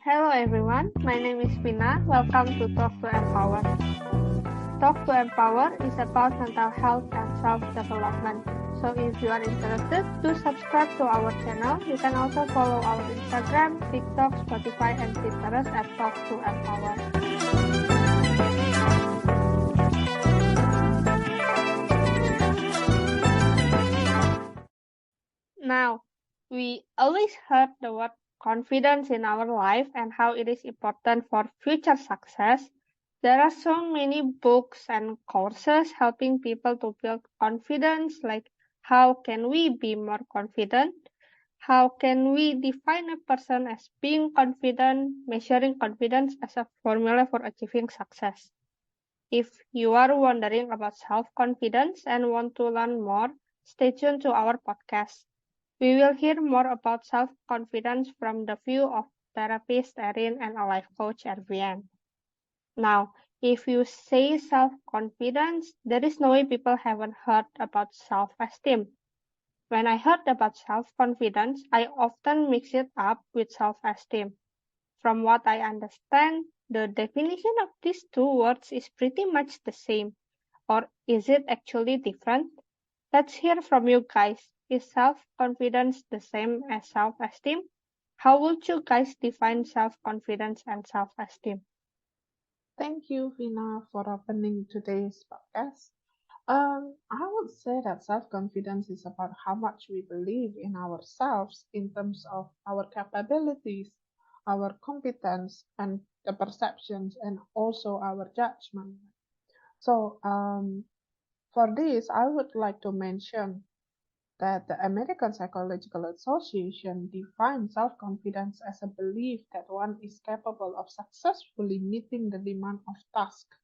Hello everyone, my name is Vina. Welcome to TalktoEmpower. TalktoEmpower is about mental health and self-development. So if you are interested, do subscribe to our channel. You can also follow our Instagram, TikTok, Spotify, and Pinterest at TalktoEmpower. Now, we always heard the word confidence in our life and how it is important for future success. There are so many books and courses helping people to build confidence, like how can we be more confident? How can we define a person as being confident, measuring confidence as a formula for achieving success? If you are wondering about self-confidence and want to learn more, stay tuned to our podcast. We will hear more about self-confidence from the view of therapist Erin and a life coach Ervian. Now, if you say self-confidence, there is no way people haven't heard about self-esteem. When I heard about self-confidence, I often mix it up with self-esteem. From what I understand, the definition of these two words is pretty much the same. Or is it actually different? Let's hear from you guys. Is self-confidence the same as self-esteem? How would you guys define self-confidence and self-esteem? Thank you, Vina, for opening today's podcast. I would say that self-confidence is about how much we believe in ourselves in terms of our capabilities, our competence, and the perceptions, and also our judgment. So, for this, I would like to mention that the American Psychological Association defines self-confidence as a belief that one is capable of successfully meeting the demand of tasks.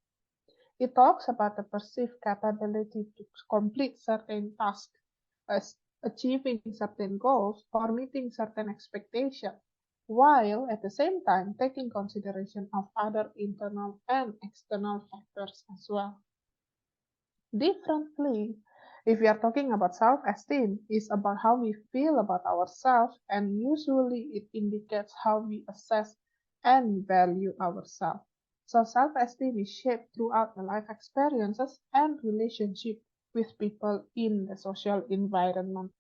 It talks about the perceived capability to complete certain tasks, as achieving certain goals, or meeting certain expectations, while at the same time taking consideration of other internal and external factors as well. Differently, if we are talking about self-esteem, is about how we feel about ourselves, and usually it indicates how we assess and value ourselves. So self-esteem is shaped throughout the life experiences and relationship with people in the social environment.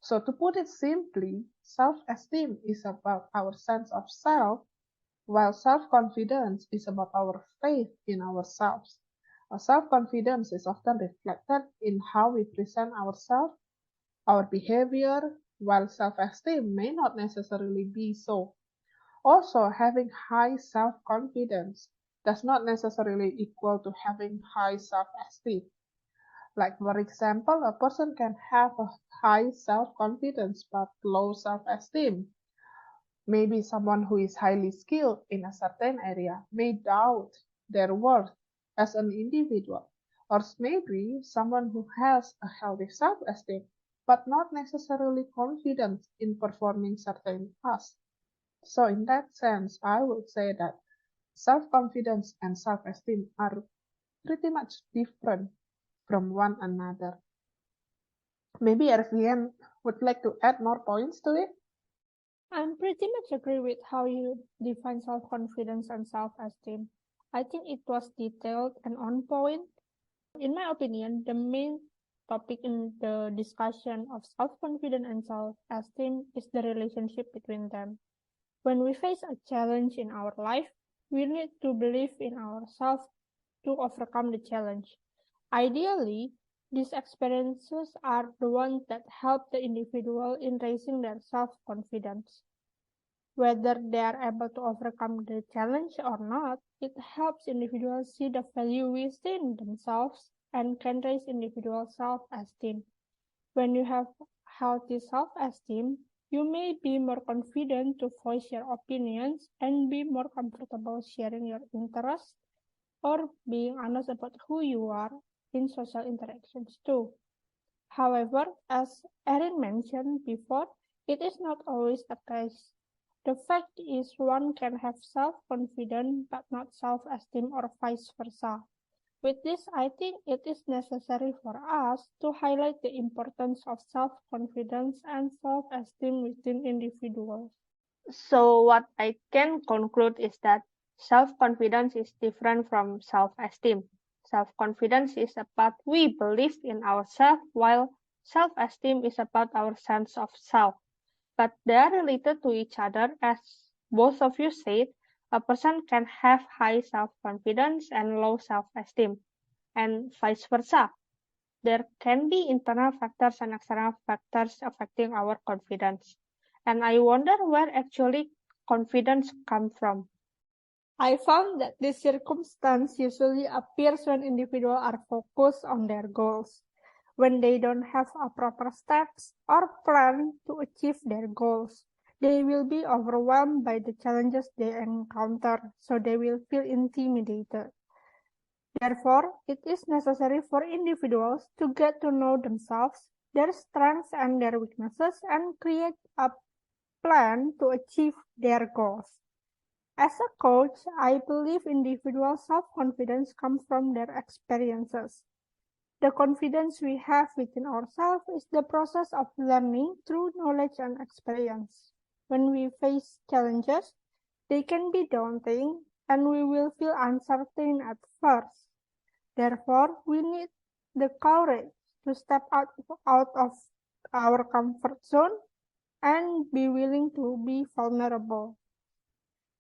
So to put it simply, self-esteem is about our sense of self, while self-confidence is about our faith in ourselves. Our self-confidence is often reflected in how we present ourselves, our behavior, while self-esteem may not necessarily be so. Also, having high self-confidence does not necessarily equal to having high self-esteem. Like, for example, a person can have a high self-confidence but low self-esteem. Maybe someone who is highly skilled in a certain area may doubt their worth as an individual, or maybe someone who has a healthy self-esteem but not necessarily confident in performing certain tasks. So, in that sense, I would say that self-confidence and self-esteem are pretty much different from one another. Maybe RVN would like to add more points to it. I'm pretty much agree with how you define self-confidence and self-esteem. I think it was detailed and on point. In my opinion, the main topic in the discussion of self-confidence and self-esteem is the relationship between them. When we face a challenge in our life, we need to believe in ourselves to overcome the challenge. Ideally, these experiences are the ones that help the individual in raising their self-confidence. Whether they are able to overcome the challenge or not, it helps individuals see the value within themselves and can raise individual self-esteem. When you have healthy self-esteem, you may be more confident to voice your opinions and be more comfortable sharing your interests or being honest about who you are in social interactions too. However, as Erin mentioned before, it is not always the case. The fact is one can have self-confidence but not self-esteem or vice versa. With this, I think it is necessary for us to highlight the importance of self-confidence and self-esteem within individuals. So what I can conclude is that self-confidence is different from self-esteem. Self-confidence is about we believe in ourselves, while self-esteem is about our sense of self. But they are related to each other. As both of you said, a person can have high self-confidence and low self-esteem, and vice versa. There can be internal factors and external factors affecting our confidence. And I wonder where actually confidence comes from. I found that this circumstance usually appears when individuals are focused on their goals, when they don't have a proper steps or plan to achieve their goals. They will be overwhelmed by the challenges they encounter, so they will feel intimidated. Therefore, it is necessary for individuals to get to know themselves, their strengths and their weaknesses, and create a plan to achieve their goals. As a coach, I believe individual self-confidence comes from their experiences. The confidence we have within ourselves is the process of learning through knowledge and experience. When we face challenges, they can be daunting and we will feel uncertain at first. Therefore, we need the courage to step out of our comfort zone and be willing to be vulnerable.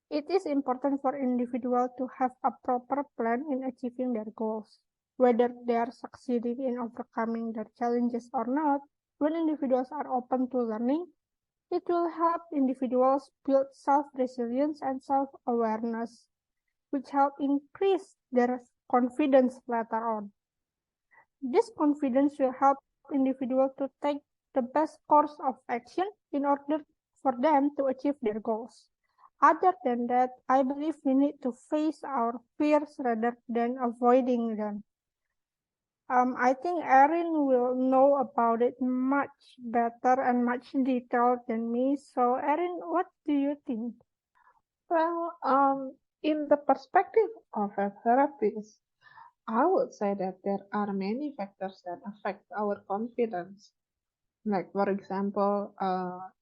It is important for individuals to have a proper plan in achieving their goals. Whether they are succeeding in overcoming their challenges or not, when individuals are open to learning, it will help individuals build self-resilience and self-awareness, which help increase their confidence later on. This confidence will help individuals to take the best course of action in order for them to achieve their goals. Other than that, I believe we need to face our fears rather than avoiding them. I think Erin will know about it much better and much detailed than me. So, Erin, what do you think? Well, in the perspective of a therapist, I would say that there are many factors that affect our confidence. Like, for example,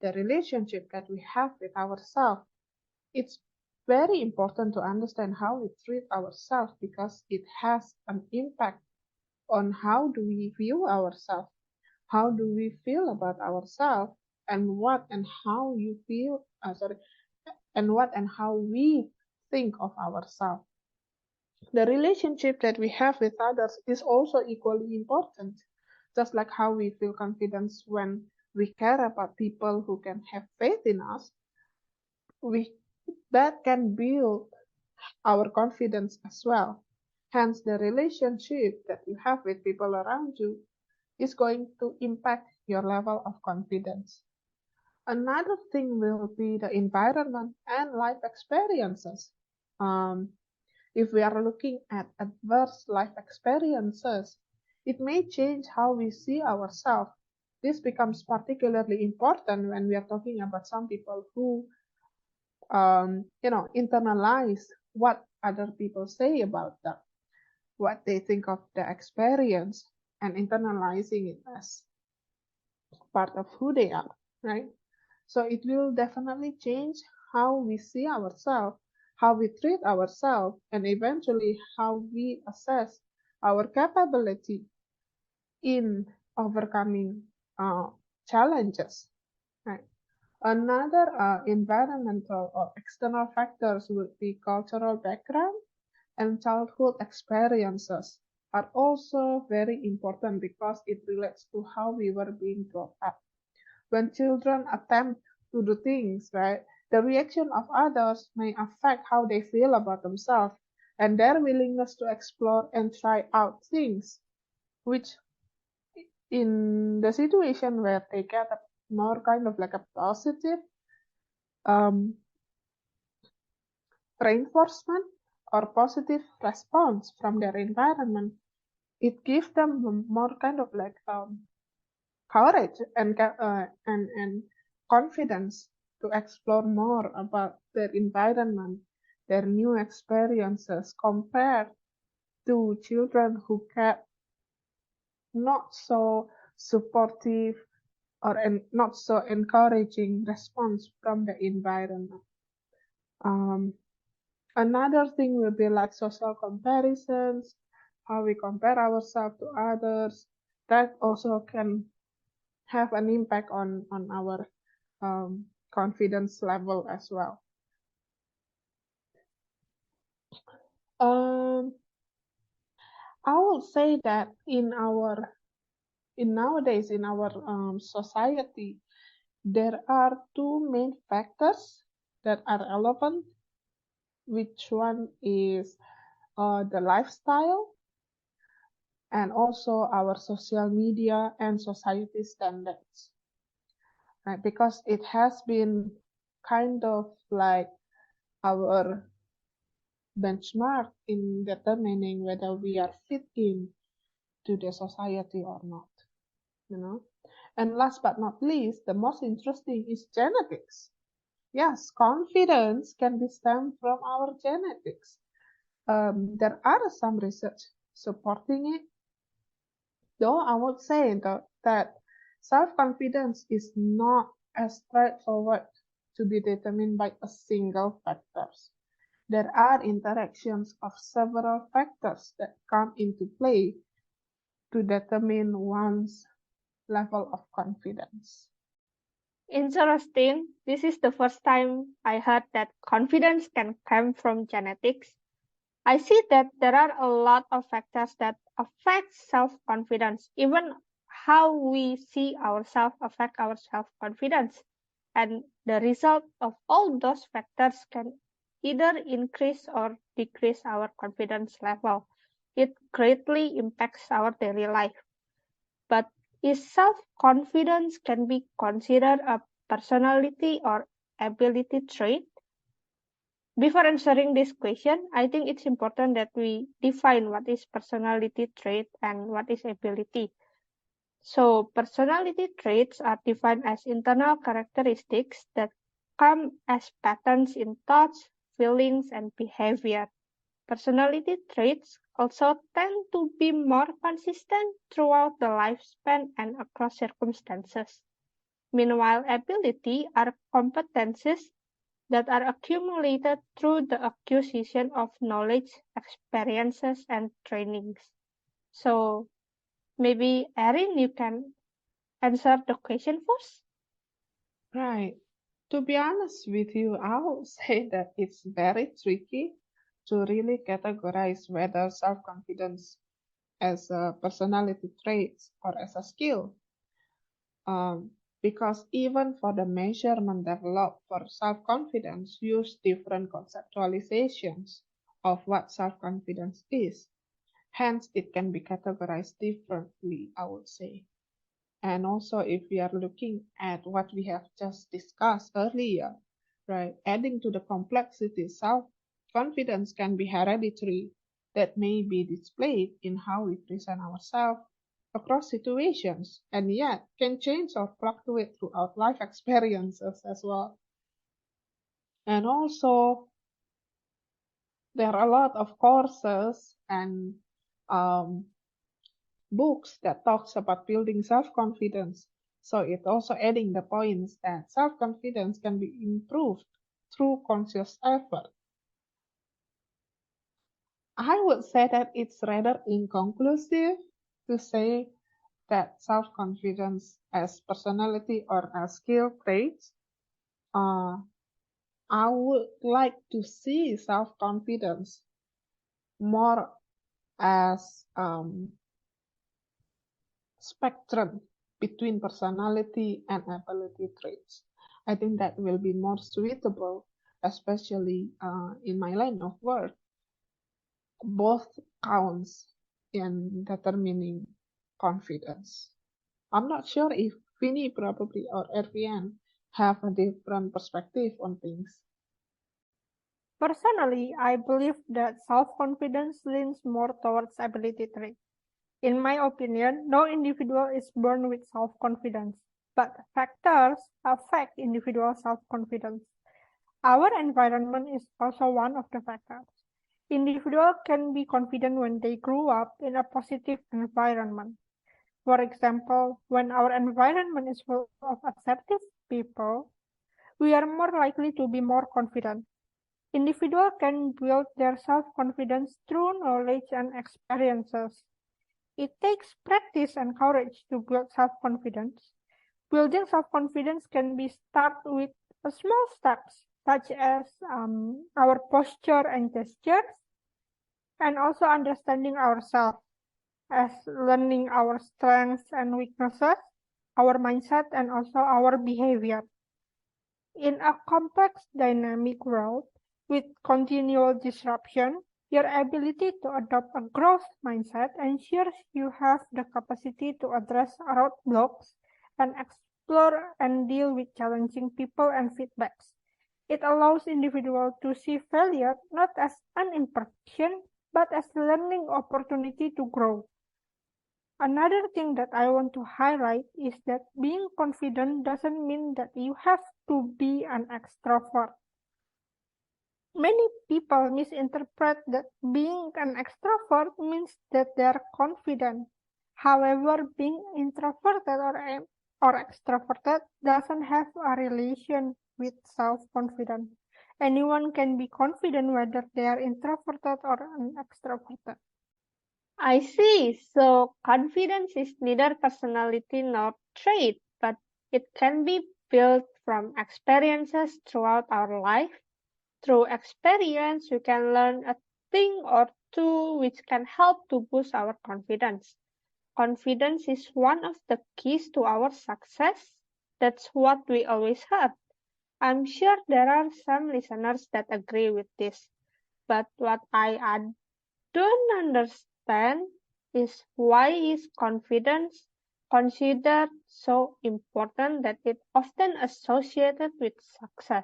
the relationship that we have with ourselves. It's very important to understand how we treat ourselves because it has an impact on how do we view ourselves, how do we feel about ourselves, and what and how you feel, and what and how we think of ourselves. The relationship that we have with others is also equally important. Just like how we feel confidence when we care about people who can have faith in us, we that can build our confidence as well. Hence, the relationship that you have with people around you is going to impact your level of confidence. Another thing will be the environment and life experiences. Um, if we are looking at adverse life experiences, it may change how we see ourselves. This becomes particularly important when we are talking about some people who, internalize what other people say about them, what they think of the experience, and internalizing it as part of who they are, right? So it will definitely change how we see ourselves, how we treat ourselves, and eventually how we assess our capability in overcoming challenges. Right. Another environmental or external factors would be cultural background and childhood experiences are also very important because it relates to how we were being brought up. When children attempt to do things, right, the reaction of others may affect how they feel about themselves and their willingness to explore and try out things, which in the situation where they get a more kind of like a positive um, reinforcement or positive response from their environment, it gives them more kind of like courage and confidence to explore more about their environment, their new experiences compared to children who get not so supportive or not so encouraging response from the environment. Another thing will be like social comparisons, how we compare ourselves to others. That also can have an impact on our confidence level as well. Um, I would say that nowadays in our society, there are two main factors that are relevant. Which one is the lifestyle and also our social media and society standards, right? Because it has been kind of like our benchmark in determining whether we are fit in to the society or not, you know. And last but not least, the most interesting is genetics. Yes, confidence can be stemmed from our genetics. There are some research supporting it, though I would say that self-confidence is not as straightforward to be determined by a single factor. There are interactions of several factors that come into play to determine one's level of confidence. Interesting. This is the first time I heard that confidence can come from genetics. I see that there are a lot of factors that affect self-confidence. Even how we see ourselves affect our self-confidence. And the result of all those factors can either increase or decrease our confidence level. It greatly impacts our daily life. But is self-confidence can be considered a personality or ability trait? Before answering this question, I think it's important that we define what is personality trait and what is ability. So, personality traits are defined as internal characteristics that come as patterns in thoughts, feelings, and behavior. Personality traits also tend to be more consistent throughout the lifespan and across circumstances. Meanwhile, ability are competencies that are accumulated through the acquisition of knowledge, experiences, and trainings. So maybe Erin, you can answer the question first. Right. To be honest with you, I would say that it's very tricky to really categorize whether self-confidence as a personality trait or as a skill. Because even for the measurement developed for self-confidence use different conceptualizations of what self-confidence is. Hence, it can be categorized differently, I would say. And also, if we are looking at what we have just discussed earlier, right, adding to the complexity, self-confidence can be hereditary, that may be displayed in how we present ourselves across situations, and yet can change or fluctuate throughout life experiences as well. And also, there are a lot of courses and um, books that talks about building self-confidence. So it also adding the points that self-confidence can be improved through conscious effort. I would say that it's rather inconclusive to say that self-confidence as personality or as skill traits. Uh, I would like to see self-confidence more as spectrum between personality and ability traits. I think that will be more suitable, especially in my line of work. Both counts in determining confidence. I'm not sure if Vinny probably or Ervian have a different perspective on things. Personally, I believe that self-confidence leans more towards ability trait. In my opinion, no individual is born with self-confidence, but factors affect individual self-confidence. Our environment is also one of the factors. Individuals can be confident when they grew up in a positive environment. For example, when our environment is full of assertive people, we are more likely to be more confident. Individuals can build their self-confidence through knowledge and experiences. It takes practice and courage to build self-confidence. Building self-confidence can be started with small steps, such as our posture and gestures, and also understanding ourselves as learning our strengths and weaknesses, our mindset, and also our behavior. In a complex, dynamic world with continual disruption, your ability to adopt a growth mindset ensures you have the capacity to address roadblocks and explore and deal with challenging people and feedbacks. It allows individuals to see failure not as an imperfection, but as a learning opportunity to grow. Another thing that I want to highlight is that being confident doesn't mean that you have to be an extrovert. Many people misinterpret that being an extrovert means that they are confident. However, being introverted or extroverted doesn't have a relation with self-confidence. Anyone can be confident whether they are introverted or an extroverted. I see. So confidence is neither personality nor trait, but it can be built from experiences throughout our life. Through experience, we can learn a thing or two which can help to boost our confidence. Confidence is one of the keys to our success. That's what we always heard. I'm sure there are some listeners that agree with this. But what I don't understand is why is confidence considered so important that it often associated with success.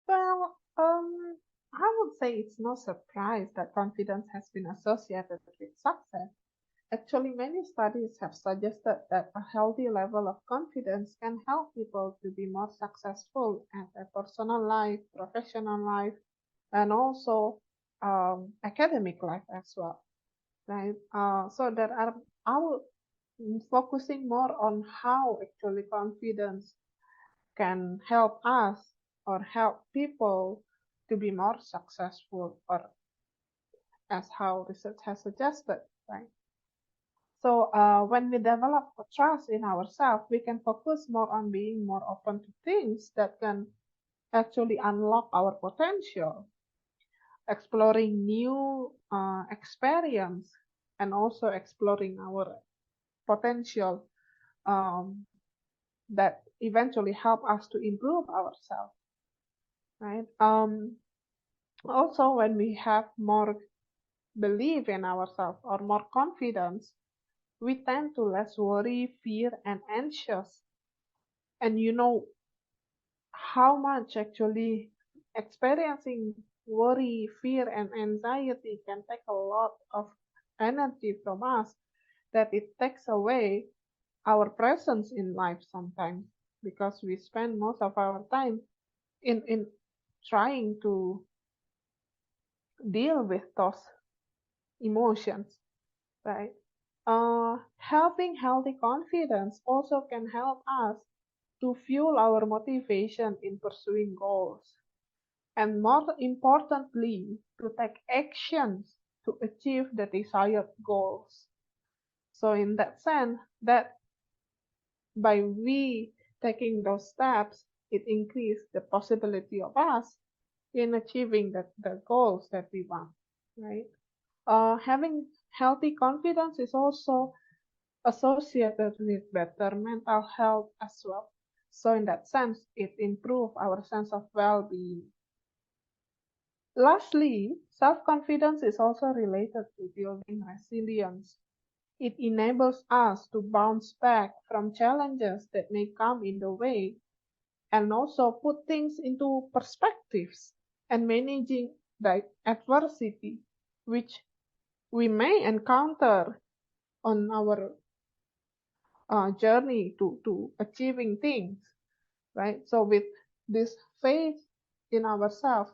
Well, I would say it's no surprise that confidence has been associated with success. Actually, many studies have suggested that a healthy level of confidence can help people to be more successful at their personal life, professional life, and also academic life as well. Right? So that I will focusing more on how actually confidence can help us or help people to be more successful, or as how research has suggested, right? So when we develop a trust in ourselves, we can focus more on being more open to things that can actually unlock our potential, exploring new experience, and also exploring our potential um, that eventually help us to improve ourselves, right? Also, when we have more belief in ourselves or more confidence, we tend to less worry, fear, and anxious. And you know how much actually experiencing worry, fear, and anxiety can take a lot of energy from us, that it takes away our presence in life sometimes, because we spend most of our time in trying to deal with those emotions, right? Having healthy confidence also can help us to fuel our motivation in pursuing goals, and more importantly, to take actions to achieve the desired goals. So in that sense, that by we taking those steps, it increases the possibility of us in achieving the goals that we want, right? Having healthy confidence is also associated with better mental health as well. So in that sense, it improves our sense of well-being. Lastly, self-confidence is also related to building resilience. It enables us to bounce back from challenges that may come in the way, and also put things into perspectives and managing the adversity which we may encounter on our journey to achieving things, right? So with this faith in ourselves,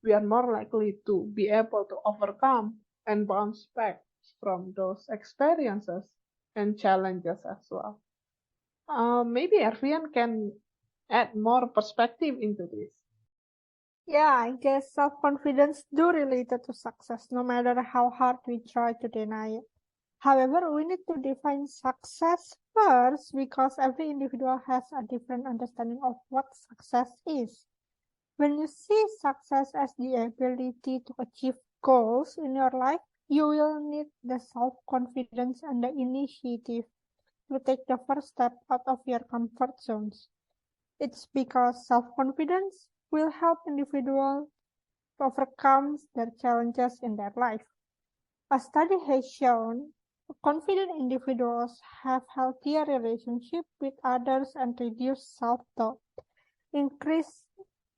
we are more likely to be able to overcome and bounce back from those experiences. and challenges as well. Maybe Ervian can add more perspective into this. Yeah, I guess self-confidence do related to success, no matter how hard we try to deny it. However, we need to define success first because every individual has a different understanding of what success is. When you see success as the ability to achieve goals in your life, you will need the self-confidence and the initiative to take the first step out of your comfort zones. It's because self-confidence will help individuals to overcome their challenges in their life. A study has shown confident individuals have healthier relationships with others and reduce self-doubt, increase,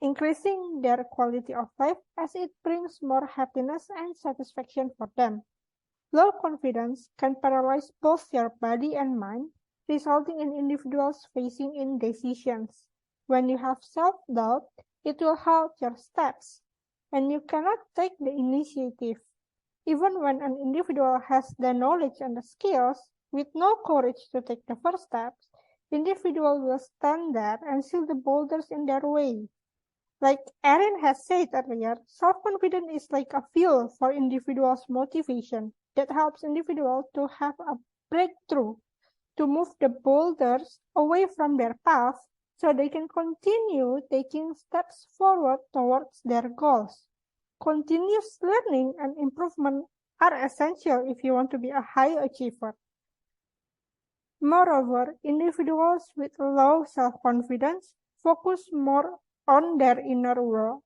increasing their quality of life as it brings more happiness and satisfaction for them. Low confidence can paralyze both your body and mind, resulting in individuals facing indecisions. When you have self-doubt, it will halt your steps, and you cannot take the initiative. Even when an individual has the knowledge and the skills, with no courage to take the first steps, individual will stand there and see the boulders in their way. Like Erin has said earlier, self-confidence is like a fuel for individuals' motivation that helps individuals to have a breakthrough, to move the boulders away from their path so they can continue taking steps forward towards their goals. Continuous learning and improvement are essential if you want to be a high achiever. Moreover, individuals with low self-confidence focus more on their inner world,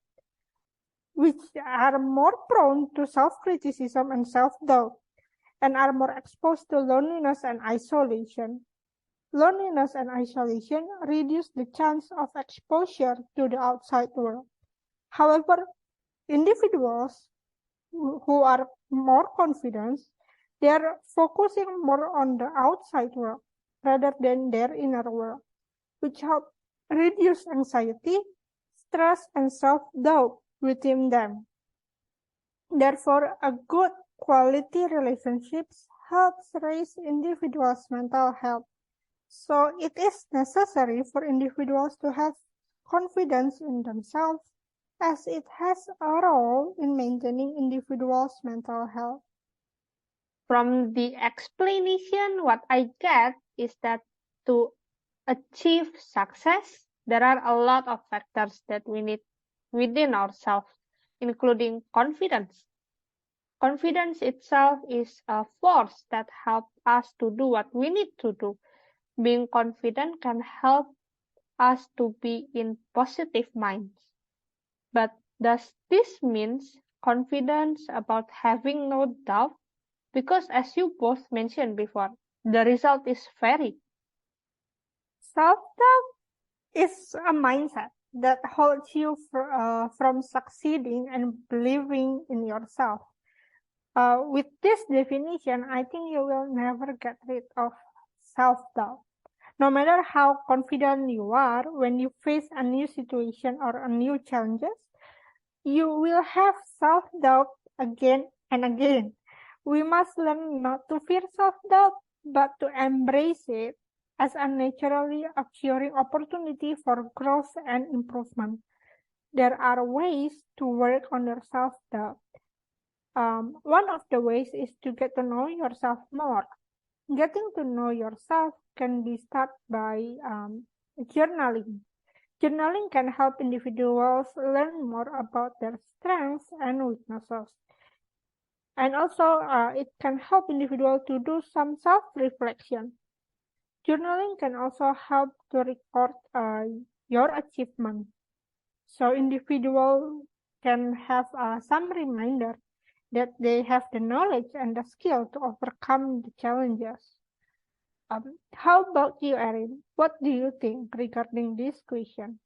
which are more prone to self-criticism and self-doubt, and are more exposed to loneliness and isolation. Loneliness and isolation reduce the chance of exposure to the outside world. However, individuals who are more confident, they are focusing more on the outside world rather than their inner world, which help reduce anxiety, stress, and self-doubt within them. Therefore, a good quality relationships helps raise individuals' mental health. So it is necessary for individuals to have confidence in themselves as it has a role in maintaining individuals' mental health. From the explanation, what I get is that to achieve success, there are a lot of factors that we need within ourselves, including confidence. Confidence itself is a force that helps us to do what we need to do. Being confident can help us to be in positive minds. But does this mean confidence about having no doubt? Because as you both mentioned before, the result is varied. Self-doubt is a mindset that holds you from succeeding and believing in yourself. With this definition, I think you will never get rid of self-doubt. No matter how confident you are, when you face a new situation or a new challenges, you will have self-doubt again and again. We must learn not to fear self-doubt, but to embrace it as a naturally occurring opportunity for growth and improvement. There are ways to work on your self-doubt. One of the ways is to get to know yourself more. Getting to know yourself can be started by journaling. Journaling can help individuals learn more about their strengths and weaknesses. And also, it can help individuals to do some self-reflection. Journaling can also help to record your achievement. So individuals can have some reminder that they have the knowledge and the skill to overcome the challenges. How about you, Erin? What do you think regarding this question?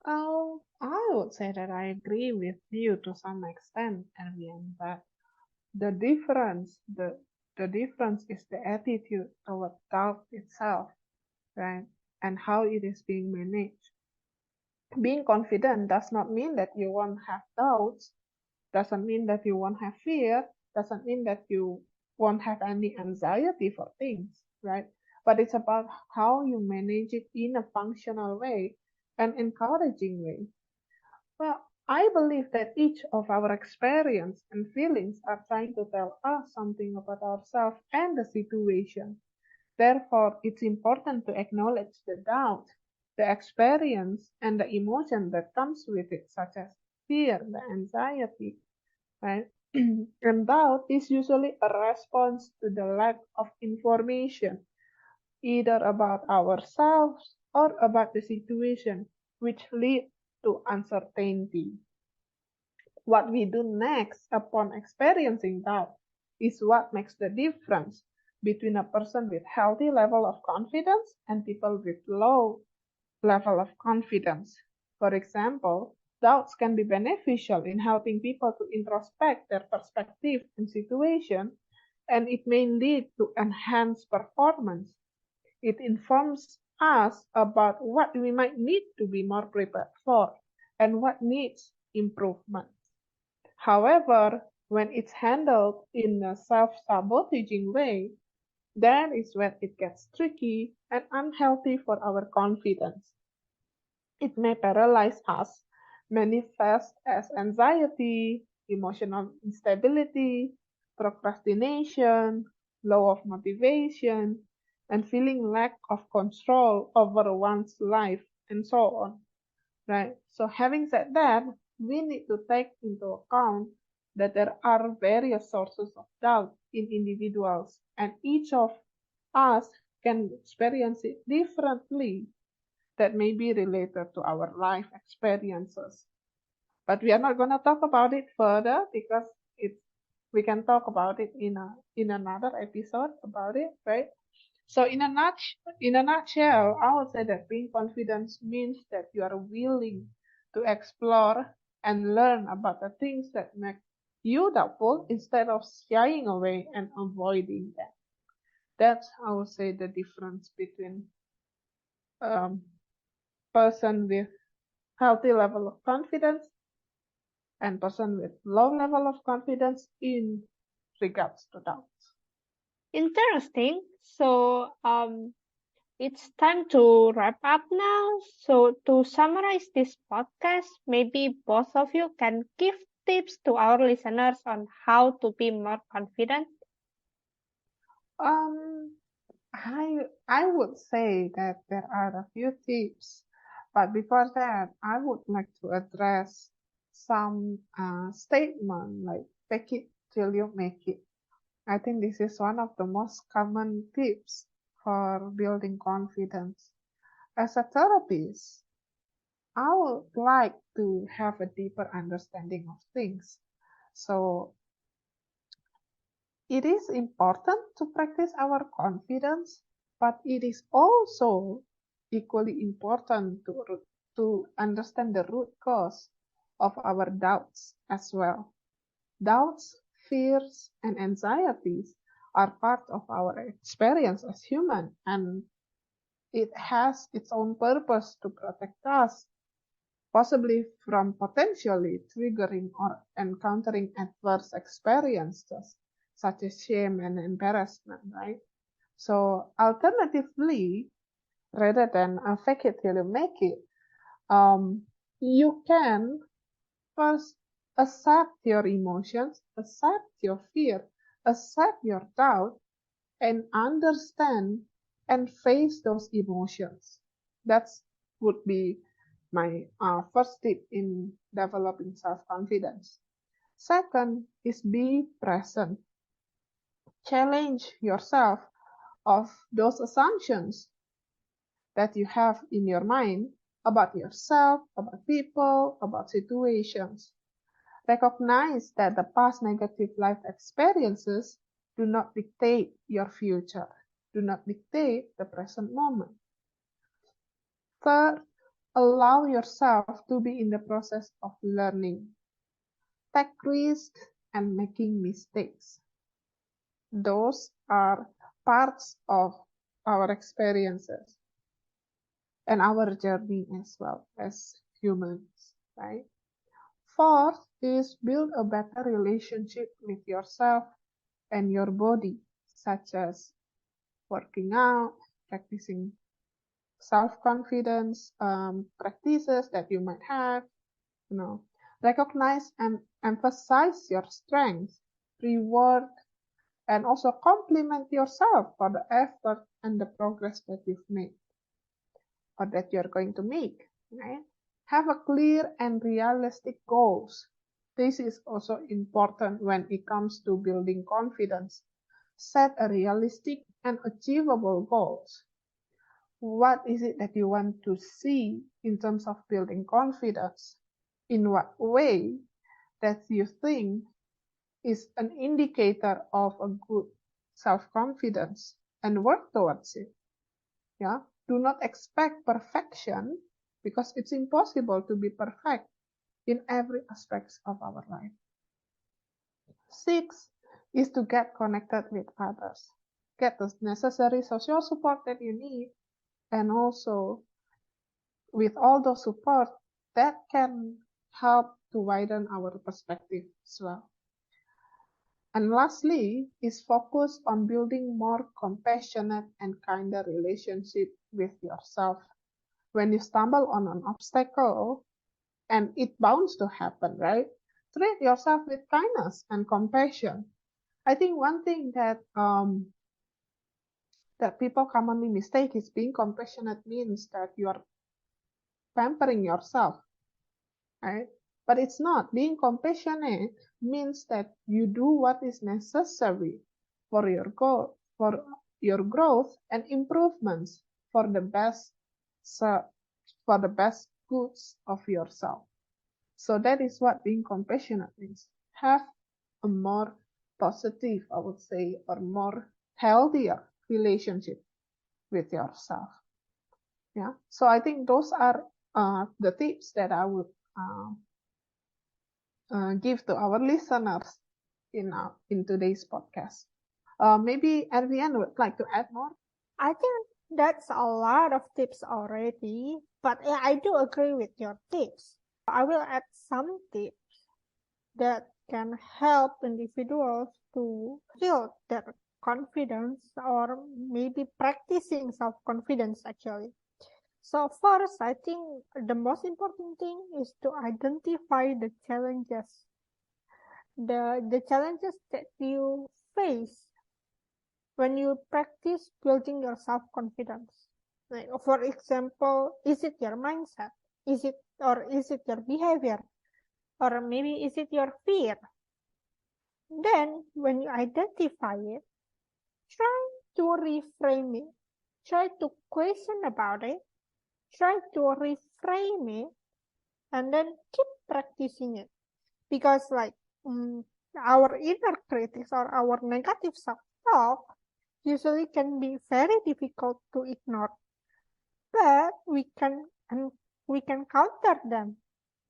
I would say that I agree with you to some extent, Erwin, but the difference, the difference is the attitude toward doubt itself, right? And how it is being managed. Being confident does not mean that you won't have doubts, doesn't mean that you won't have fear, doesn't mean that you won't have any anxiety for things, right? But it's about how you manage it in a functional way and encouraging way. Well, I believe that each of our experience and feelings are trying to tell us something about ourselves and the situation. Therefore, it's important to acknowledge the doubt, the experience, and the emotion that comes with it, such as fear, the anxiety, right? And doubt is usually a response to the lack of information, either about ourselves or about the situation, which lead to uncertainty. What we do next upon experiencing doubt is what makes the difference between a person with healthy level of confidence and people with low level of confidence. For example, doubts can be beneficial in helping people to introspect their perspective and situation, and it may lead to enhanced performance. It informs us about what we might need to be more prepared for and what needs improvement. However, when it's handled in a self-sabotaging way, that is when it gets tricky and unhealthy for our confidence. It may paralyze us, manifest as anxiety, emotional instability, procrastination, low of motivation, and feeling lack of control over one's life, and so on. Right? So having said that, we need to take into account that there are various sources of doubt in individuals, and each of us can experience it differently that may be related to our life experiences. But we are not going to talk about it further because it's we can talk about it in another episode about it, right? So in a nutshell, I would say that being confident means that you are willing to explore and learn about the things that make you doubtful instead of shying away and avoiding them. That's, I would say, the difference between um, person with healthy level of confidence and person with low level of confidence in regards to doubts. Interesting. So, it's time to wrap up now. So, to summarize this podcast, maybe both of you can give tips to our listeners on how to be more confident. Um, I would say that there are a few tips, but before that, I would like to address some statement like "fake it till you make it." I think this is one of the most common tips for building confidence. As a therapist, I would like to have a deeper understanding of things. So it is important to practice our confidence, but it is also equally important to understand the root cause of our doubts as well. Doubts, fears, and anxieties are part of our experience as human, and it has its own purpose to protect us, possibly from potentially triggering or encountering adverse experiences such as shame and embarrassment, right? So, alternatively, rather than fake it till you make it, you can first accept your emotions, accept your fear, accept your doubt, and understand and face those emotions. That would be my first tip in developing self-confidence. Second is be present. Challenge yourself of those assumptions that you have in your mind about yourself, about people, about situations. Recognize that the past negative life experiences do not dictate your future, do not dictate the present moment. Third, allow yourself to be in the process of learning. Take risks and making mistakes. Those are parts of our experiences and our journey as well as humans, right? Fourth is build a better relationship with yourself and your body, such as working out, practicing self-confidence practices that you might have, recognize and emphasize your strengths, reward, and also compliment yourself for the effort and the progress that you've made or that you're going to make, right? Have a clear and realistic goals. This is also important when it comes to building confidence. Set a realistic and achievable goals. What is it that you want to see in terms of building confidence? In what way that you think is an indicator of a good self-confidence, and work towards it. Yeah, do not expect perfection because it's impossible to be perfect in every aspect of our life. 6 is to get connected with others. Get the necessary social support that you need, and also with all those support that can help to widen our perspective as well. And lastly, is focus on building more compassionate and kinder relationship with yourself. When you stumble on an obstacle, and it bounds to happen, right? Treat yourself with kindness and compassion. I think one thing that that people commonly mistake is being compassionate means that you are pampering yourself, right? But it's not. Being compassionate means that you do what is necessary for your growth and improvements for the best goods of yourself. So that is what being compassionate means. Have a more positive, I would say, or more healthier relationship with yourself. Yeah. So I think those are the tips that I would give to our listeners in today's podcast. Maybe Adrian would like to add more. I think that's a lot of tips already, but yeah, I do agree with your tips. I will add some tips that can help individuals to build their confidence or maybe practicing self-confidence actually. So first, I think the most important thing is to identify the challenges. The challenges that you face when you practice building your self-confidence. Like, for example, is it your mindset? Is it your behavior? Or maybe is it your fear? Then when you identify it, try to reframe it. Try to question about it. Try to reframe it and then keep practicing it. Because our inner critics or our negative self-talk usually can be very difficult to ignore. But we can counter them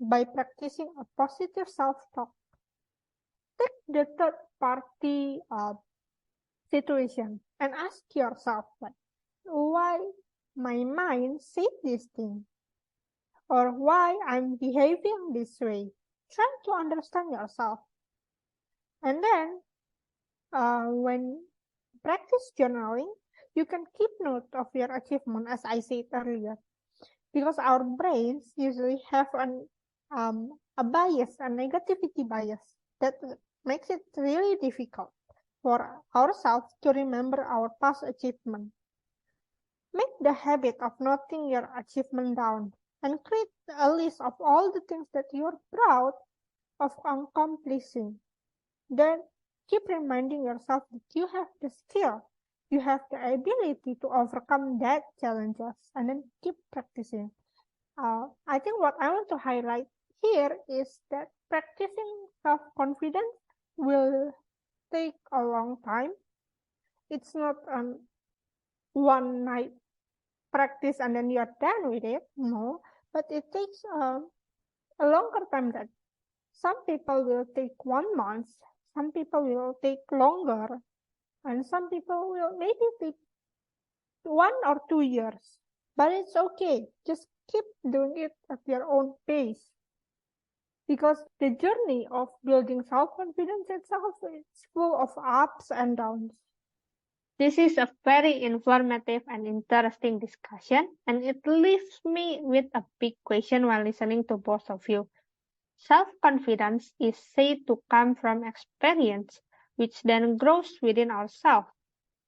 by practicing a positive self-talk. Take the third party situation and ask yourself why my mind said this thing or why I'm behaving this way. Try to understand yourself. And then when practice journaling, you can keep note of your achievement, as I said earlier, because our brains usually have a bias, a negativity bias that makes it really difficult for ourselves to remember our past achievement. Make the habit of noting your achievement down and create a list of all the things that you're proud of accomplishing. Then keep reminding yourself that you have the skill, you have the ability to overcome that challenges, and then keep practicing. I think what I want to highlight here is that practicing self-confidence will take a long time. It's not one night practice and then you're done with it. No, but it takes a longer time than some people will take 1 month, some people will take longer, and some people will maybe take 1 or 2 years. But it's okay. Just keep doing it at your own pace. because the journey of building self-confidence itself is full of ups and downs. This is a very informative and interesting discussion, and it leaves me with a big question while listening to both of you. Self-confidence is said to come from experience, which then grows within ourselves.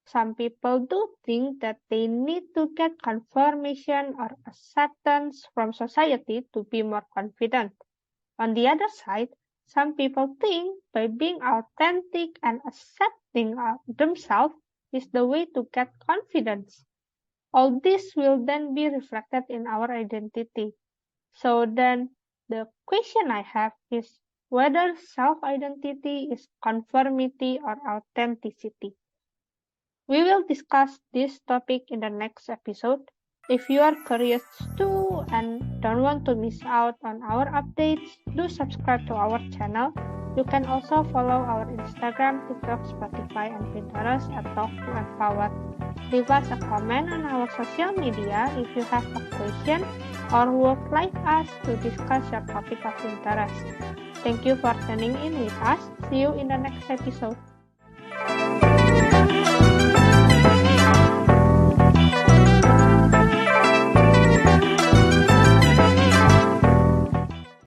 Some people do think that they need to get confirmation or acceptance from society to be more confident. On the other side, some people think by being authentic and accepting themselves is the way to get confidence. All this will then be reflected in our identity. So then the question I have is whether self-identity is conformity or authenticity. We will discuss this topic in the next episode. If you are curious too and don't want to miss out on our updates, do subscribe to our channel. You can also follow our Instagram, TikTok, Spotify, and Pinterest at TalktoEmpower. Leave us a comment on our social media if you have a question or would like us to discuss your topic of interest. Thank you for tuning in with us. See you in the next episode.